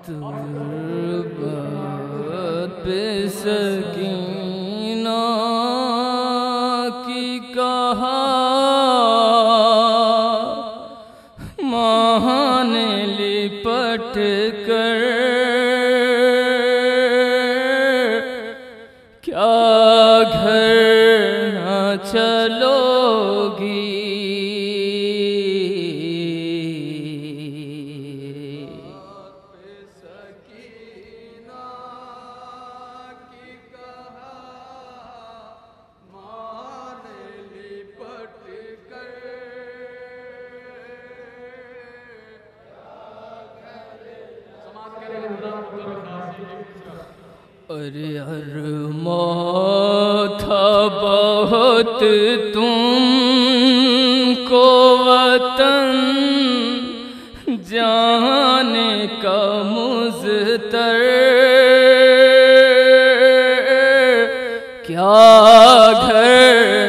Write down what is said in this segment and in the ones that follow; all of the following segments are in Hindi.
तुर्बत पे सकीना की कहा माँ ने लिपट कर, क्या घर न चलोगी। अरे अरमान था बहुत तुमको वतन जाने का मुज़तर, क्या घर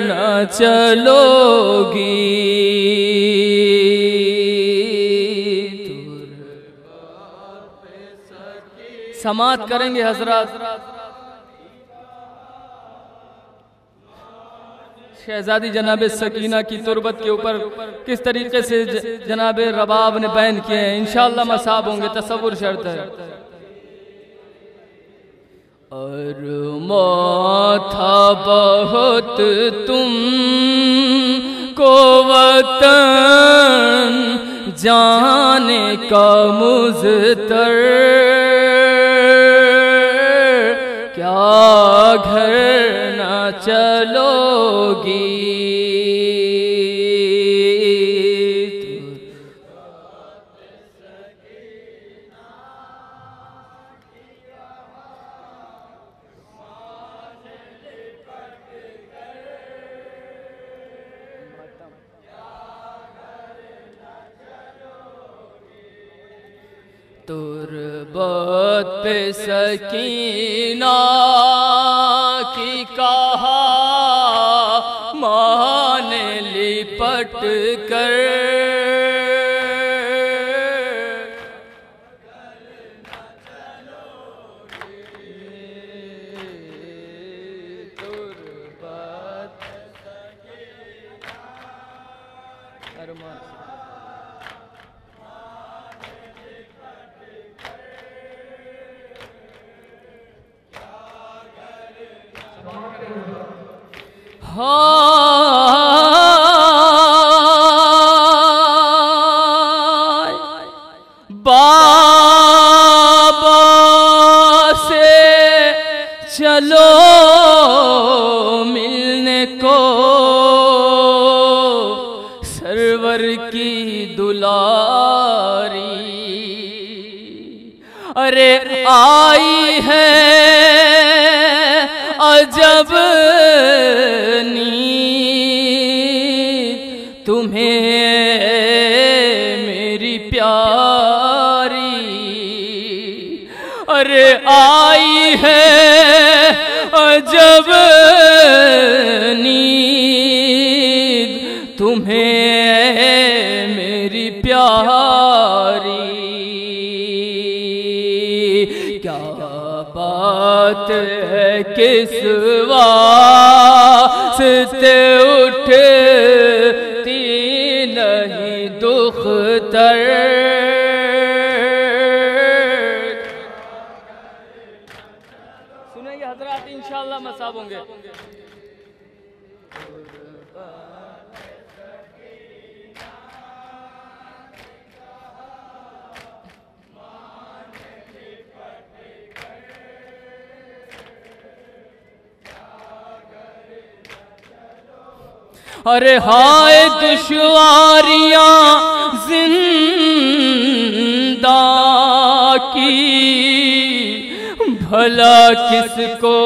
न चलोगी। समात करेंगे हजरत। शहजादी जनाबे सकीना की तुरबत के ऊपर किस तरीके से जनाबे रबाब ने बयान किए हैं, इंशाअल्लाह मसाब होंगे, तसव्वुर शर्त है। अरमान था बहुत तुमको वतन जाने का मुज़तर, क्या घर न चलोगी। तुर्बत पे सकीना की कहा माँ ने लिपट कर, तुर्बत अरमान हाय बाबा से चलो मिलने को सरवर की दुलारी, अरे आई है अजब नींद तुम्हें मेरी प्यारी, अरे आई है अजब नींद तुम्हें मेरी प्यारी, क्या बात है किस वास्ते उठती नहीं दुख्तर, सुनेंगे हजरात, इंशाअल्लाह मसाब होंगे। अरे हाय दुश्वारियां जिंदा की, भला किसको,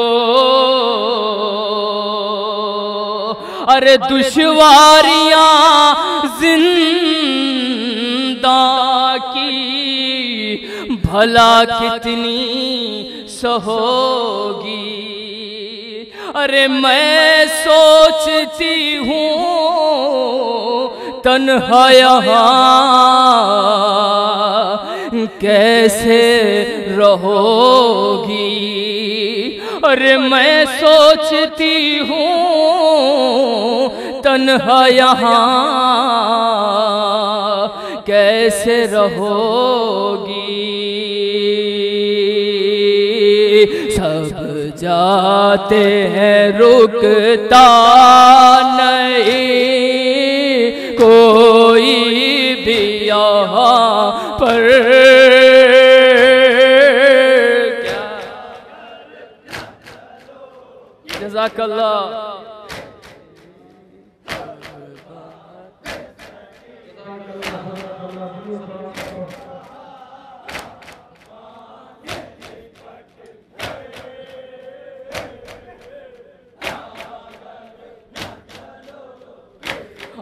अरे दुश्वारियां जिंदा की, भला कितनी सहोगी। अरे मैं सोचती हूँ तन्हा यहाँ कैसे रहोगी। अरे मैं सोचती हूँ तन्हा यहाँ कैसे रहोगी। सब जाते हैं रुकता नहीं कोई भी यहाँ पर। जज़ाकल्लाह।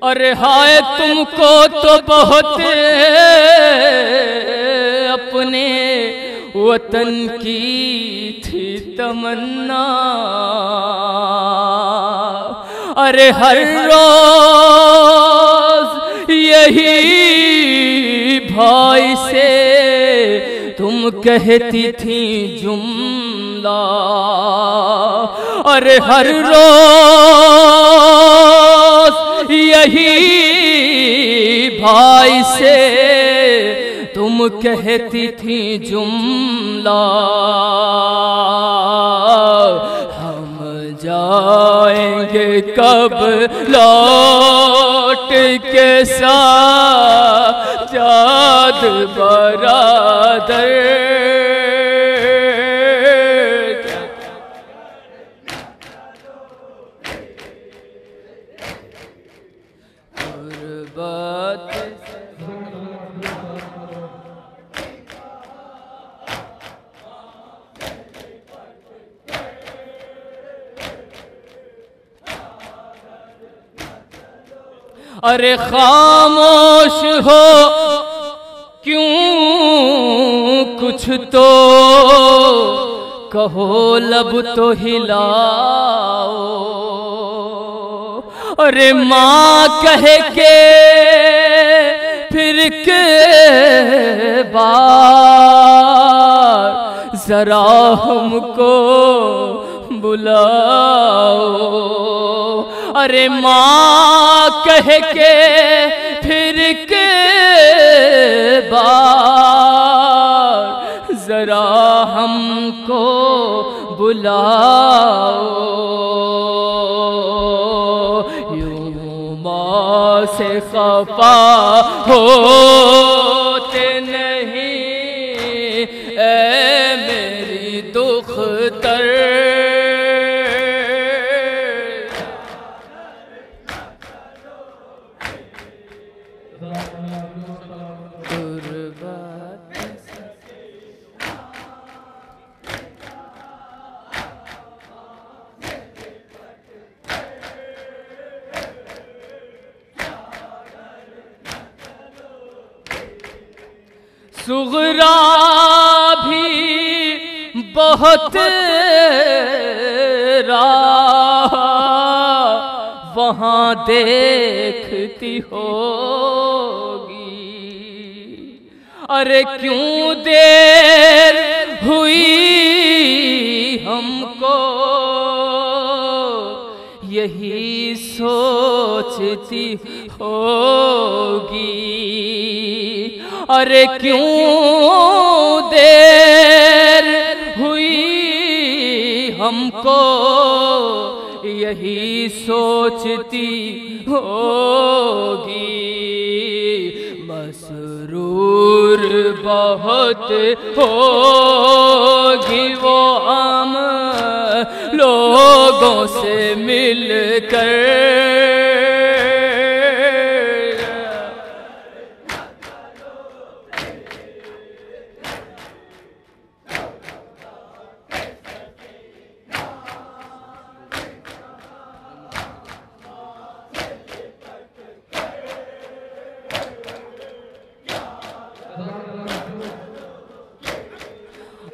अरे हाय तुमको तो बहुत अपने वतन की थी तमन्ना। अरे हर रोज यही भाई से तुम कहती थी जुमला। अरे हर रोज यही भाई से तुम कहती थी जुमला। हम जाएंगे कब लौट के साजाद बरादर। अरे खामोश हो क्यों कुछ तो कहो लब तो हिलाओ। अरे माँ कह के फिर के बार जरा हमको बुलाओ। अरे माँ कह के फिर के बार जरा हमको बुलाओ। यूं माँ से खफा होते नहीं ऐ मेरी दुख्तर। सुगरा भी बहुत राह वहाँ देखती होगी। अरे क्यों देर हुई हमको यही सोचती होगी। अरे क्यों देर हुई हमको यही सोचती होगी। मसरूर बहुत होगी वो हम लोगों से मिलकर।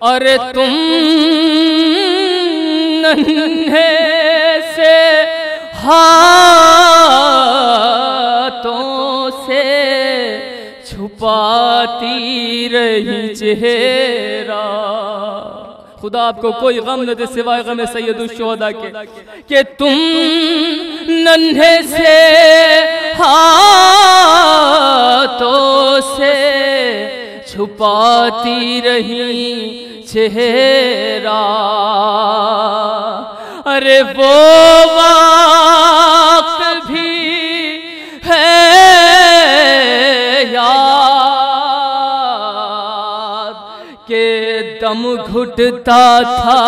अरे तुम नन्हे से हाथों से छुपाती रही चेहरा। खुदा आपको कोई गम न दे सिवाय गम सैयदुल शुहदा के, कि तुम नन्हे से हाथों से छुपाती रही चेहरा। अरे वो वक्त भी है याद के दम घुटता था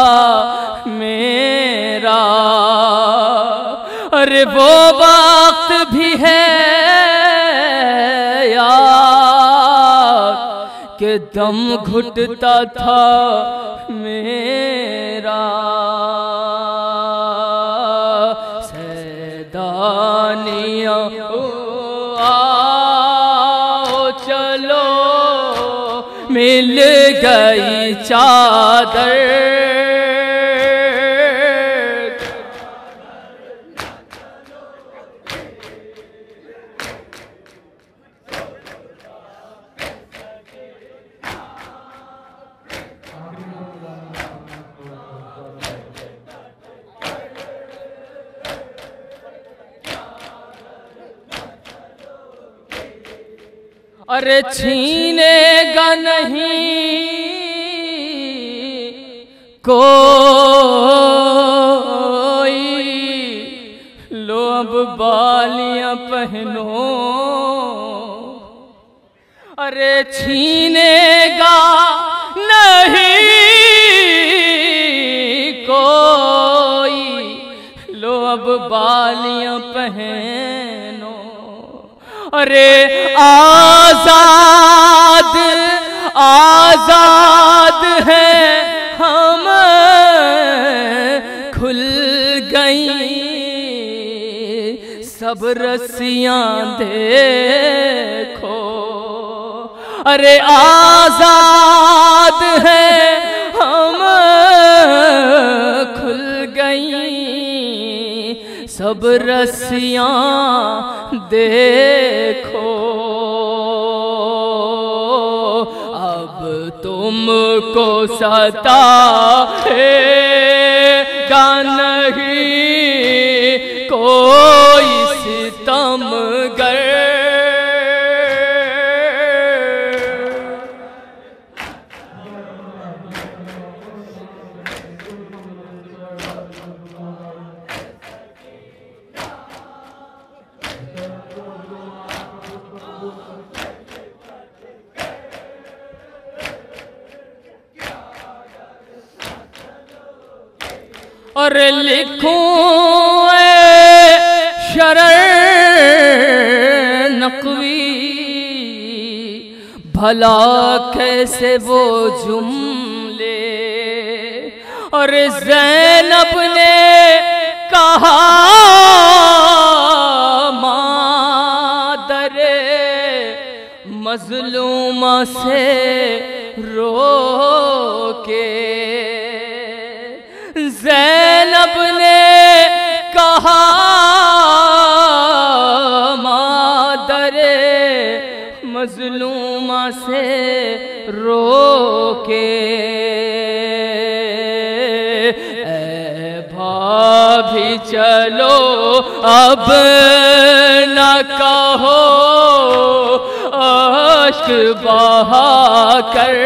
मेरा। अरे वो वक्त भी है याद के दम घुटता था मेरा। सैदानियों आओ चलो मिल गई चादर। अरे छीनेगा नहीं कोई, लो अब बालियां पहनो। अरे छीनेगा नहीं कोई, लो अब बालियां पहनो। अरे आजाद आजाद है हम, खुल गई सब रस्सियां देखो। अरे आजाद है हम, खुल गई सब रस्सियां देखो। अब तुमको सताएगा नहीं कोई सितमगर। और लिखूं शरर नकवी, भला कैसे वो जुमले। और ज़ैनब ने कहा मादरे मज़लूमा से रो के। ज़ैनब ने कहा मादरे मज़लूमा से रो के। ऐ भाभी चलो अब न कहो अश्क बहा कर।